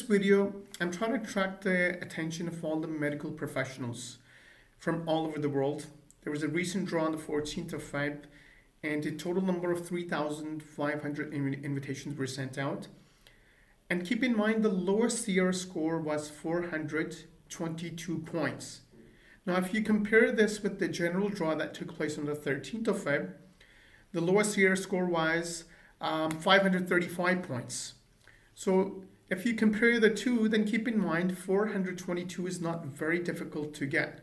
video, I'm trying to attract the attention of all the medical professionals from all over the world. There was a recent draw on the 14th of Feb, and a total number of 3,500 invitations were sent out. And keep in mind, the lowest CRS score was 422 points. Now, if you compare this with the general draw that took place on the 13th of Feb, the lowest CRS score was 535 points. So if you compare the two, then keep in mind 422 is not very difficult to get.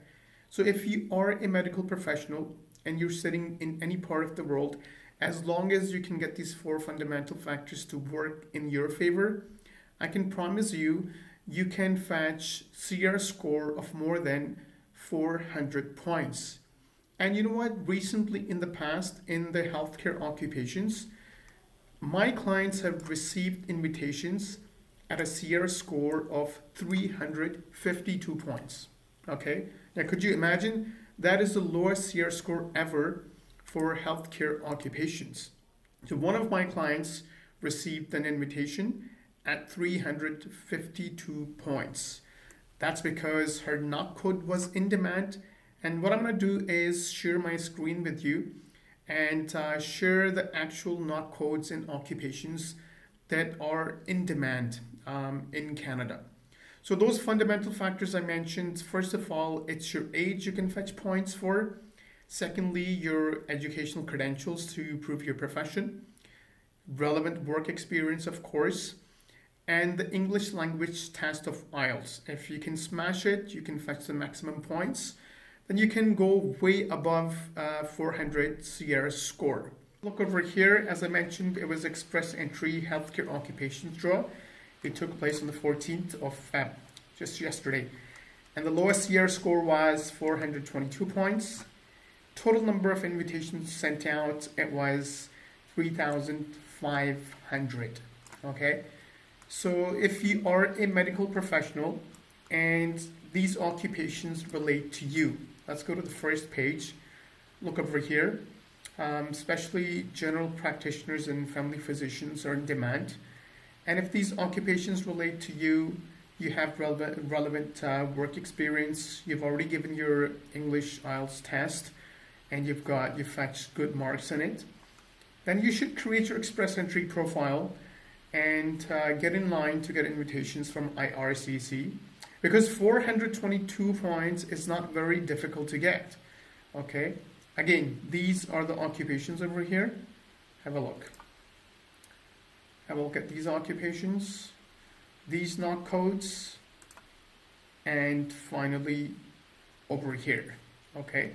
So if you are a medical professional and you're sitting in any part of the world, as long as you can get these four fundamental factors to work in your favor, I can promise you, you can fetch CRS score of more than 400 points. And you know what? Recently in the past, in the healthcare occupations, my clients have received invitations at a CRS score of 352 points. Okay, now could you imagine? That is the lowest CRS score ever for healthcare occupations. So one of my clients received an invitation at 352 points. That's because her knock code was in demand. And what I'm going to do is share my screen with you and share the actual knock codes in occupations that are in demand in Canada. So those fundamental factors I mentioned, first of all, it's your age you can fetch points for. Secondly, your educational credentials to prove your profession. Relevant work experience, of course. And the English language test of IELTS. If you can smash it, you can fetch the maximum points. Then you can go way above 400 CRS score. Look over here, as I mentioned, it was express entry healthcare occupations draw. It took place on the 14th of Feb, just yesterday. And the lowest CRS score was 422 points. Total number of invitations sent out, it was 3,500, okay? So if you are a medical professional and these occupations relate to you, let's go to the first page. Look over here. Especially general practitioners and family physicians are in demand. And if these occupations relate to you, you have relevant work experience, you've already given your English IELTS test, and you've fetched good marks in it, then you should create your express entry profile and get in line to get invitations from IRCC, because 422 points is not very difficult to get. Okay, again, these are the occupations over here. Have a look. Have a look at these occupations, these knock codes, and finally over here. Okay.